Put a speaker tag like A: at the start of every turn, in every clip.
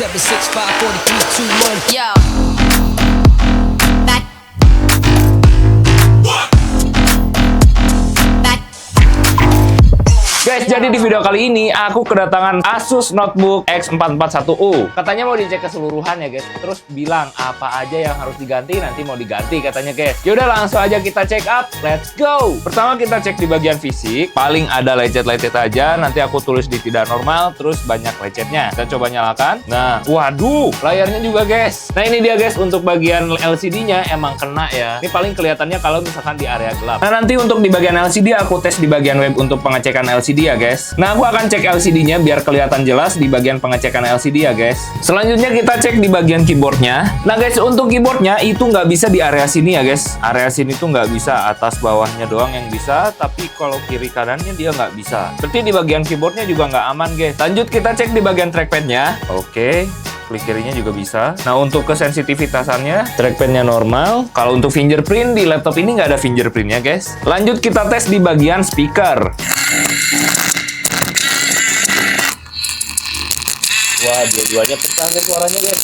A: 7654321. Yo. Back.
B: Guys, jadi di video kali ini aku kedatangan Asus Notebook X441U. Katanya mau dicek keseluruhan ya guys. Terus bilang apa aja yang harus diganti, nanti mau diganti katanya guys. Yaudah langsung aja kita check up. Let's go. Pertama kita cek di bagian fisik. Paling ada lecet-lecet aja. Nanti aku tulis di tidak normal. Terus banyak lecetnya. Kita coba nyalakan. Nah, waduh, layarnya juga guys. Nah ini dia guys, untuk bagian LCD-nya emang kena ya. Ini paling kelihatannya kalau misalkan di area gelap. Nah nanti untuk di bagian LCD aku tes di bagian web untuk pengecekan LCD ya guys. Nah aku akan cek LCD-nya biar kelihatan jelas di bagian pengecekan LCD ya guys. Selanjutnya kita cek di bagian keyboardnya. Nah guys, untuk keyboardnya itu nggak bisa di area sini ya guys. Area sini tuh nggak bisa, atas bawahnya doang yang bisa. Tapi kalau kiri kanannya dia nggak bisa. Berarti di bagian keyboardnya juga nggak aman guys. Lanjut kita cek di bagian trackpadnya. Oke. Klik kirinya juga bisa. Nah untuk kesensitivitasannya, trackpadnya normal. Kalau untuk fingerprint di laptop ini nggak ada fingerprintnya guys. Lanjut kita tes di bagian speaker. Wah, dua-duanya pecah guys suaranya guys.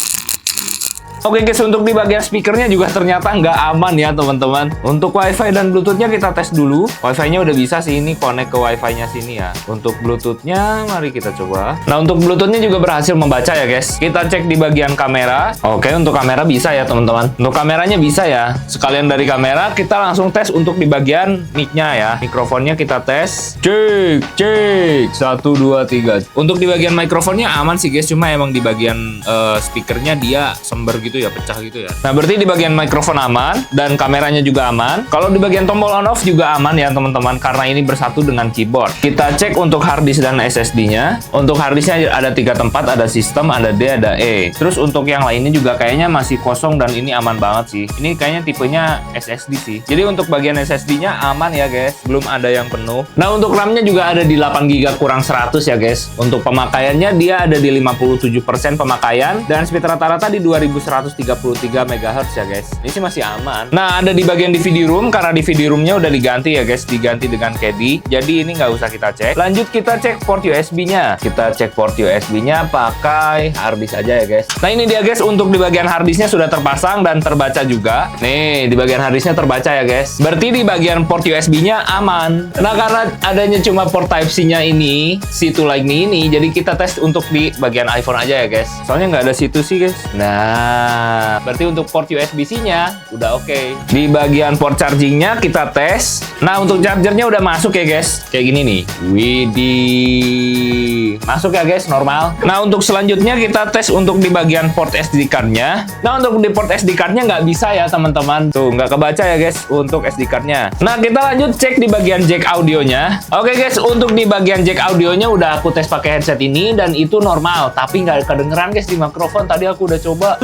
B: Oke guys, untuk di bagian speakernya juga ternyata nggak aman ya teman-teman. Untuk wifi dan bluetoothnya kita tes dulu. Wifi-nya udah bisa sih, ini connect ke wifi-nya sini ya. Untuk bluetoothnya mari kita coba. Nah untuk bluetoothnya juga berhasil membaca ya guys. Kita cek di bagian kamera. Oke, untuk kamera bisa ya teman-teman. Untuk kameranya bisa ya. Sekalian dari kamera kita langsung tes untuk di bagian mic-nya ya. Mikrofonnya kita tes. Cek 1, 2, 3. Untuk di bagian mikrofonnya aman sih guys. Cuma emang di bagian speakernya dia sember gitu ya, pecah gitu ya. Nah berarti di bagian mikrofon aman dan kameranya juga aman. Kalau di bagian tombol on off juga aman ya teman-teman, karena ini bersatu dengan keyboard. Kita cek untuk hard disk dan SSD-nya. Untuk hard disknya ada 3 tempat, ada sistem, ada D, ada E. Terus untuk yang lainnya juga kayaknya masih kosong dan ini aman banget sih. Ini kayaknya tipenya SSD sih. Jadi untuk bagian SSD-nya aman ya guys, belum ada yang penuh. Nah untuk RAM-nya juga ada di 8GB kurang 100 ya guys. Untuk pemakaiannya dia ada di 57% pemakaian dan speed rata-rata di 2133 MHz ya guys. Ini sih masih aman. Nah ada di bagian DVD room, karena DVD room-nya udah diganti ya guys, diganti dengan Caddy. Jadi ini nggak usah kita cek. Lanjut kita cek port USB-nya. Kita cek port USB-nya pakai hard disk aja ya guys. Nah ini dia guys, untuk di bagian hard disk-nya sudah terpasang dan terbaca juga. Nih di bagian hard disk-nya terbaca ya guys. Berarti di bagian port USB-nya aman. Nah karena adanya cuma port Type-C-nya ini, situ Lightning ini, jadi kita tes untuk di bagian iPhone aja ya guys. Soalnya nggak ada situ sih guys. Nah, berarti untuk port USB-C-nya udah oke. Di bagian port charging-nya kita tes. Nah, untuk chargernya udah masuk ya guys. Kayak gini nih. Widih. Masuk ya guys, normal. Nah, untuk selanjutnya kita tes untuk di bagian port SD card-nya. Nah, untuk di port SD card-nya nggak bisa ya teman-teman. Tuh, nggak kebaca ya guys untuk SD card-nya. Nah, kita lanjut cek di bagian jack audionya. Oke guys, untuk di bagian jack audionya udah aku tes pakai headset ini dan itu normal. Tapi nggak kedengeran guys di mikrofon. Tadi aku udah coba.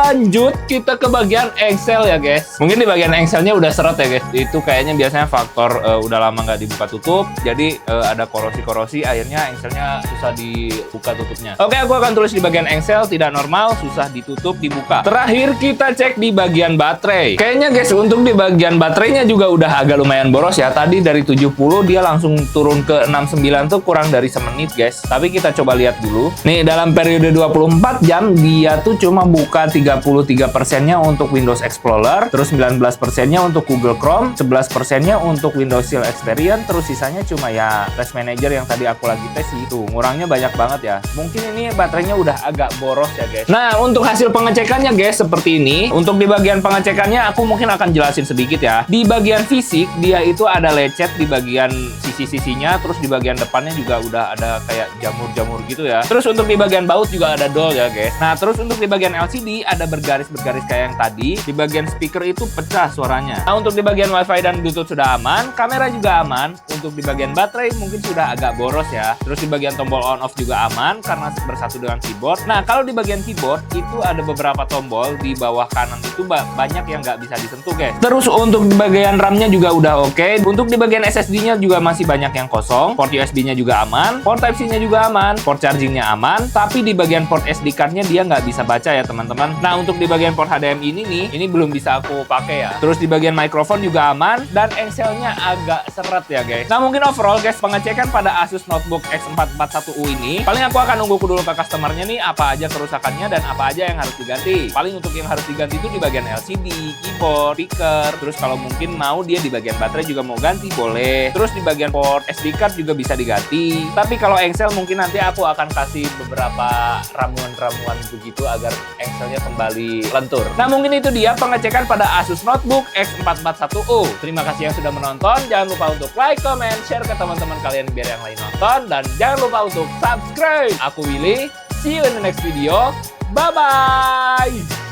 B: Lanjut kita ke bagian Excel ya guys. Mungkin di bagian Excelnya udah seret ya guys. Itu kayaknya biasanya faktor udah lama nggak dibuka tutup, jadi ada korosi-korosi, akhirnya Excelnya susah dibuka tutupnya. Oke, aku akan tulis di bagian Excel tidak normal, susah ditutup dibuka. Terakhir kita cek di bagian baterai. Kayaknya guys untuk di bagian baterainya juga udah agak lumayan boros ya. Tadi dari 70 dia langsung turun ke 69 tuh kurang dari semenit guys. Tapi kita coba lihat dulu. Nih dalam periode 24 jam dia tuh cuma buka 33%-nya untuk Windows Explorer, terus 19%-nya untuk Google Chrome, 11%-nya untuk Windows Shield Experience, terus sisanya cuma ya Task Manager yang tadi aku lagi tes itu. Ngurangnya banyak banget ya. Mungkin ini baterainya udah agak boros ya guys. Nah, untuk hasil pengecekannya guys seperti ini. Untuk di bagian pengecekannya aku mungkin akan jelasin sedikit ya. Di bagian fisik dia itu ada lecet di bagian sisi-sisinya, terus di bagian depannya juga udah ada kayak jamur-jamur gitu ya. Terus untuk di bagian baut juga ada dol ya guys. Nah, terus untuk di bagian LCD ada bergaris-bergaris kayak yang tadi. Di bagian speaker itu pecah suaranya. Nah, untuk di bagian wifi dan bluetooth sudah aman, kamera juga aman. Untuk di bagian baterai mungkin sudah agak boros ya. Terus di bagian tombol on off juga aman karena bersatu dengan keyboard. Nah, kalau di bagian keyboard itu ada beberapa tombol di bawah kanan itu banyak yang nggak bisa disentuh guys. Terus untuk di bagian RAM-nya juga udah oke. Untuk di bagian SSD-nya juga masih banyak yang kosong. Port USB-nya juga aman. Port Type-C-nya juga aman. Port charging-nya aman. Tapi di bagian port SD card-nya dia nggak bisa baca ya teman-teman. Nah, untuk di bagian port HDMI ini nih, ini belum bisa aku pakai ya. Terus di bagian mikrofon juga aman dan engselnya agak seret ya guys. Nah, mungkin overall guys, pengecekan pada Asus Notebook X441U ini, paling aku akan nunggu dulu ke customernya nih apa aja kerusakannya dan apa aja yang harus diganti. Paling untuk yang harus diganti itu di bagian LCD, keyboard, speaker. Terus kalau mungkin mau dia di bagian baterai juga mau ganti, boleh. Terus di bagian port SD card juga bisa diganti. Tapi kalau engsel mungkin nanti aku akan kasih beberapa ramuan-ramuan begitu agar engselnya kembali lentur. Nah, mungkin itu dia pengecekan pada Asus Notebook X441U. Terima kasih yang sudah menonton. Jangan lupa untuk like, comment, share ke teman-teman kalian biar yang lain nonton. Dan jangan lupa untuk subscribe. Aku Willy. See you in the next video. Bye-bye.